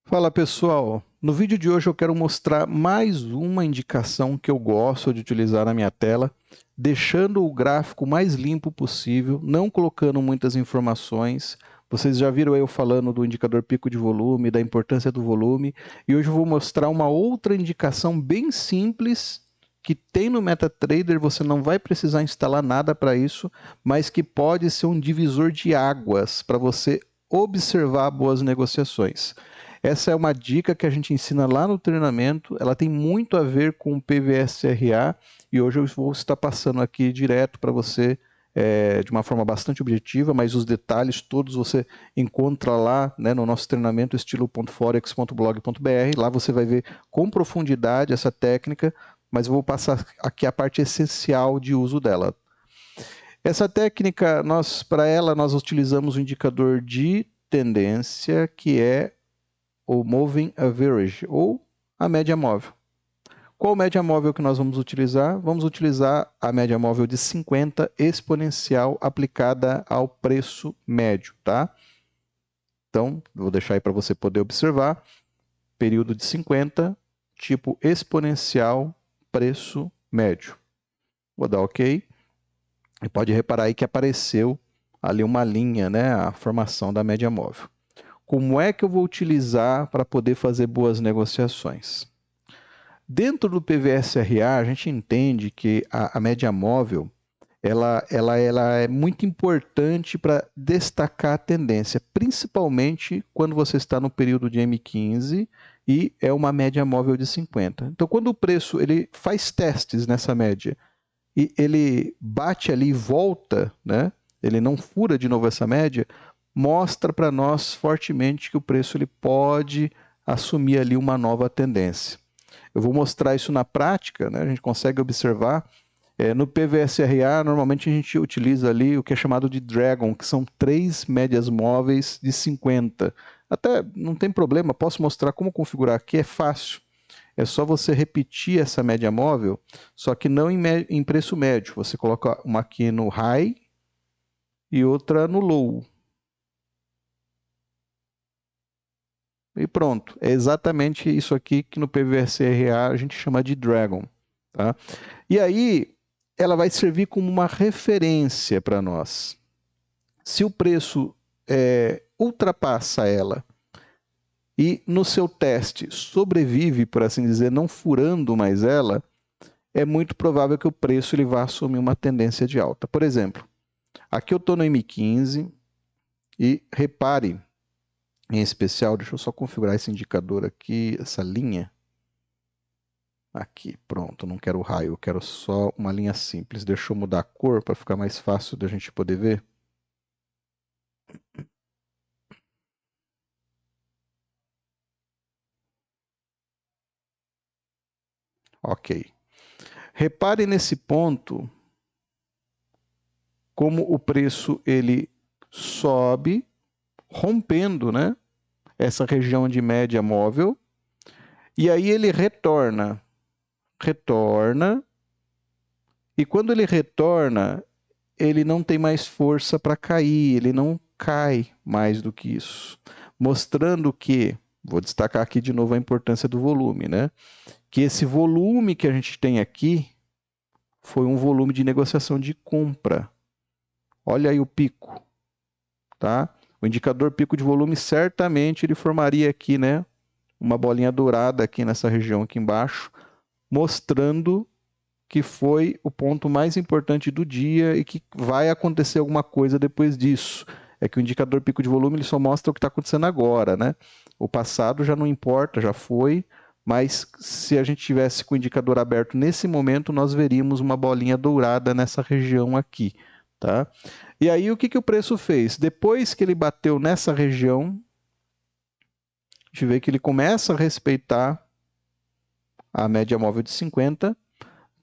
Fala pessoal, no vídeo de hoje eu quero mostrar mais uma indicação que eu gosto de utilizar na minha tela, deixando o gráfico mais limpo possível, não colocando muitas informações. Vocês já viram eu falando do indicador pico de volume, da importância do volume, e hoje eu vou mostrar uma outra indicação bem simples que tem no MetaTrader, você não vai precisar instalar nada para isso, mas que pode ser um divisor de águas para você observar boas negociações. Essa é uma dica que a gente ensina lá no treinamento, ela tem muito a ver com o PVSRA e hoje eu vou estar passando aqui direto para você de uma forma bastante objetiva, mas os detalhes todos você encontra lá, né, no nosso treinamento estilo.forex.blog.br. Lá você vai ver com profundidade essa técnica, mas eu vou passar aqui a parte essencial de uso dela. Essa técnica, para ela, nós utilizamos o indicador de tendência, que é o Moving Average, ou a média móvel. Qual média móvel que nós vamos utilizar? Vamos utilizar a média móvel de 50 exponencial aplicada ao preço médio, tá? Então, vou deixar aí para você poder observar. Período de 50, tipo exponencial, preço médio. Vou dar OK. E pode reparar aí que apareceu ali uma linha, né? A formação da média móvel. Como é que eu vou utilizar para poder fazer boas negociações? Dentro do PVSRA, a gente entende que a média móvel ela é muito importante para destacar a tendência, principalmente quando você está no período de M15 e é uma média móvel de 50. Então, quando o preço ele faz testes nessa média e ele bate ali e volta, né? Ele não fura de novo essa média, mostra para nós fortemente que o preço ele pode assumir ali uma nova tendência. Eu vou mostrar isso na prática, né? A gente consegue observar. No PVSRA, normalmente a gente utiliza ali o que é chamado de Dragon, que são 3 médias móveis de 50. Até não tem problema, posso mostrar como configurar aqui, é fácil. É só você repetir essa média móvel, só que não em preço médio. Você coloca uma aqui no High e outra no Low. E pronto, é exatamente isso aqui que no PVSRA a gente chama de Dragon. Tá? E aí, ela vai servir como uma referência para nós. Se o preço ultrapassa ela e no seu teste sobrevive, por assim dizer, não furando mais ela, é muito provável que o preço ele vá assumir uma tendência de alta. Por exemplo, aqui eu estou no M15 e repare, em especial, deixa eu só configurar esse indicador aqui, essa linha. Aqui, pronto, não quero raio, eu quero só uma linha simples. Deixa eu mudar a cor para ficar mais fácil da gente poder ver. Ok. Repare nesse ponto como o preço ele sobe, rompendo, né, essa região de média móvel, e aí ele retorna, e quando ele retorna, ele não tem mais força para cair, ele não cai mais do que isso, mostrando que, vou destacar aqui de novo a importância do volume, né, que esse volume que a gente tem aqui foi um volume de negociação de compra. Olha aí o pico, tá? O indicador pico de volume certamente ele formaria aqui, né, uma bolinha dourada aqui nessa região aqui embaixo, mostrando que foi o ponto mais importante do dia e que vai acontecer alguma coisa depois disso. É que o indicador pico de volume ele só mostra o que está acontecendo agora, né? O passado já não importa, já foi, mas se a gente tivesse com o indicador aberto nesse momento, nós veríamos uma bolinha dourada nessa região aqui, tá? E aí o que o preço fez? Depois que ele bateu nessa região, a gente vê que ele começa a respeitar a média móvel de 50.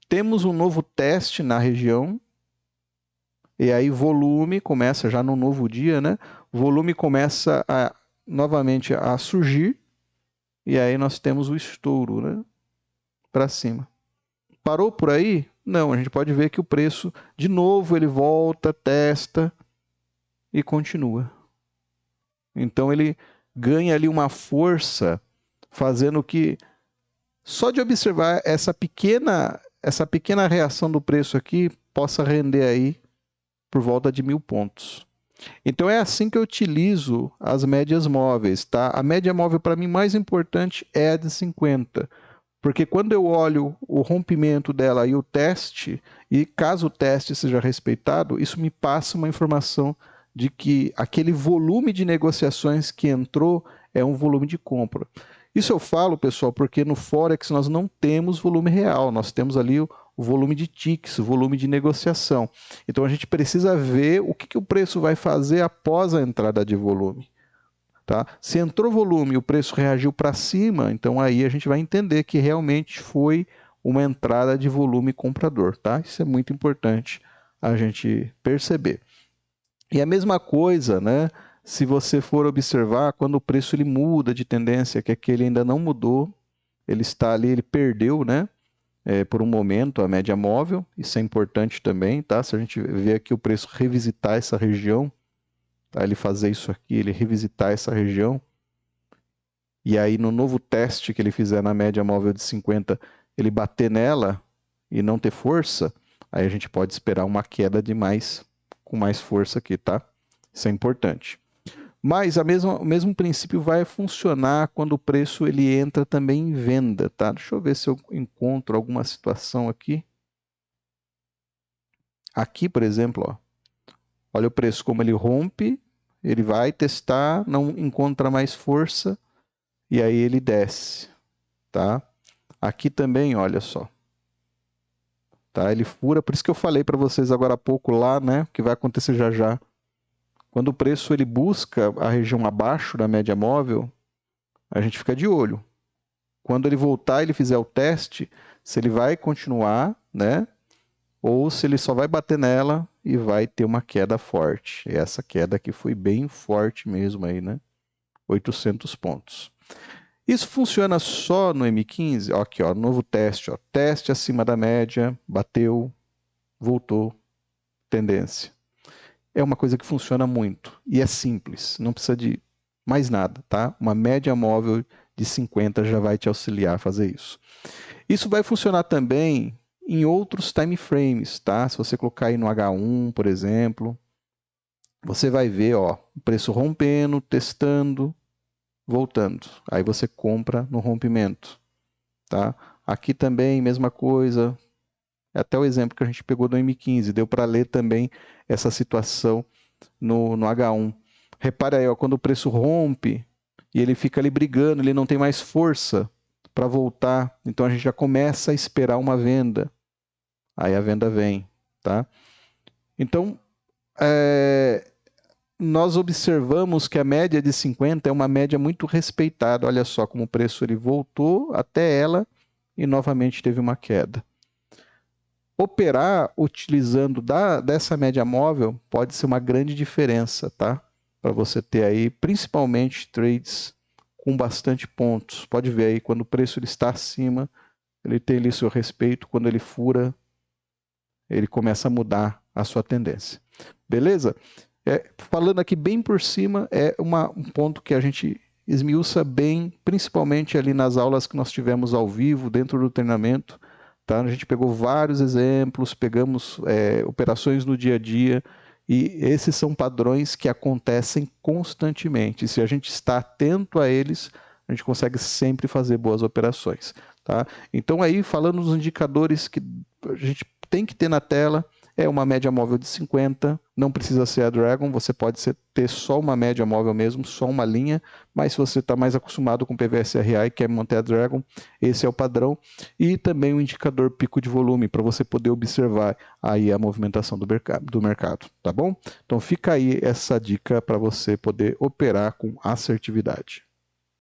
Temos um novo teste na região. E aí volume começa já no novo dia, né? Volume começa novamente a surgir. E aí nós temos o estouro, né? Para cima. Parou por aí? Não, a gente pode ver que o preço, de novo, ele volta, testa e continua. Então ele ganha ali uma força, fazendo que, só de observar essa pequena reação do preço aqui, possa render aí por volta de 1.000 pontos. Então é assim que eu utilizo as médias móveis, tá? A média móvel para mim mais importante é a de 50, porque quando eu olho o rompimento dela e o teste, e caso o teste seja respeitado, isso me passa uma informação de que aquele volume de negociações que entrou é um volume de compra. Isso eu falo, pessoal, porque no Forex nós não temos volume real, nós temos ali o volume de ticks, o volume de negociação. Então a gente precisa ver o que o preço vai fazer após a entrada de volume. Tá? Se entrou volume e o preço reagiu para cima, então aí a gente vai entender que realmente foi uma entrada de volume comprador. Tá? Isso é muito importante a gente perceber. E a mesma coisa, né? Se você for observar, quando o preço ele muda de tendência, que aquele ainda não mudou, ele está ali, ele perdeu, né? Por um momento a média móvel, isso é importante também, tá? Se a gente ver aqui o preço revisitar essa região, tá? Ele fazer isso aqui, ele revisitar essa região, e aí no novo teste que ele fizer na média móvel de 50, ele bater nela e não ter força, aí a gente pode esperar uma queda com mais força aqui, tá? Isso é importante. Mas o mesmo princípio vai funcionar quando o preço ele entra também em venda, tá? Deixa eu ver se eu encontro alguma situação aqui. Aqui, por exemplo, ó, olha o preço como ele rompe, ele vai testar, não encontra mais força e aí ele desce, tá? Aqui também, olha só. Tá? Ele fura, por isso que eu falei para vocês agora há pouco lá, né, que vai acontecer já já. Quando o preço ele busca a região abaixo da média móvel, a gente fica de olho. Quando ele voltar, ele fizer o teste, se ele vai continuar, né? Ou se ele só vai bater nela e vai ter uma queda forte. E essa queda aqui foi bem forte mesmo aí, né? 800 pontos. Isso funciona só no M15? Ó, aqui, ó, novo teste, ó. Teste acima da média, bateu, voltou, tendência. É uma coisa que funciona muito e é simples, não precisa de mais nada, tá? Uma média móvel de 50 já vai te auxiliar a fazer isso. Isso vai funcionar também em outros time frames, tá? Se você colocar aí no H1, por exemplo, você vai ver, ó, o preço rompendo, testando, voltando. Aí você compra no rompimento, tá? Aqui também, mesma coisa. Até o exemplo que a gente pegou do M15, deu para ler também essa situação no H1. Repare aí, ó, quando o preço rompe e ele fica ali brigando, ele não tem mais força para voltar, então a gente já começa a esperar uma venda. Aí a venda vem, tá? Então, nós observamos que a média de 50 é uma média muito respeitada. Olha só como o preço ele voltou até ela e novamente teve uma queda. Operar utilizando dessa média móvel pode ser uma grande diferença, tá? Para você ter aí, principalmente trades com bastante pontos. Pode ver aí, quando o preço ele está acima, ele tem ali seu respeito. Quando ele fura, ele começa a mudar a sua tendência. Beleza? Falando aqui bem por cima, é um ponto que a gente esmiuça bem, principalmente ali nas aulas que nós tivemos ao vivo, dentro do treinamento. Tá? A gente pegou vários exemplos, pegamos operações no dia a dia, e esses são padrões que acontecem constantemente. Se a gente está atento a eles, a gente consegue sempre fazer boas operações. Tá? Então aí, falando dos indicadores que a gente tem que ter na tela, é uma média móvel de 50, não precisa ser a Dragon, você pode ter só uma média móvel mesmo, só uma linha, mas se você está mais acostumado com PVSRA e quer manter a Dragon, esse é o padrão. E também o indicador pico de volume, para você poder observar aí a movimentação do mercado, tá bom? Então fica aí essa dica para você poder operar com assertividade.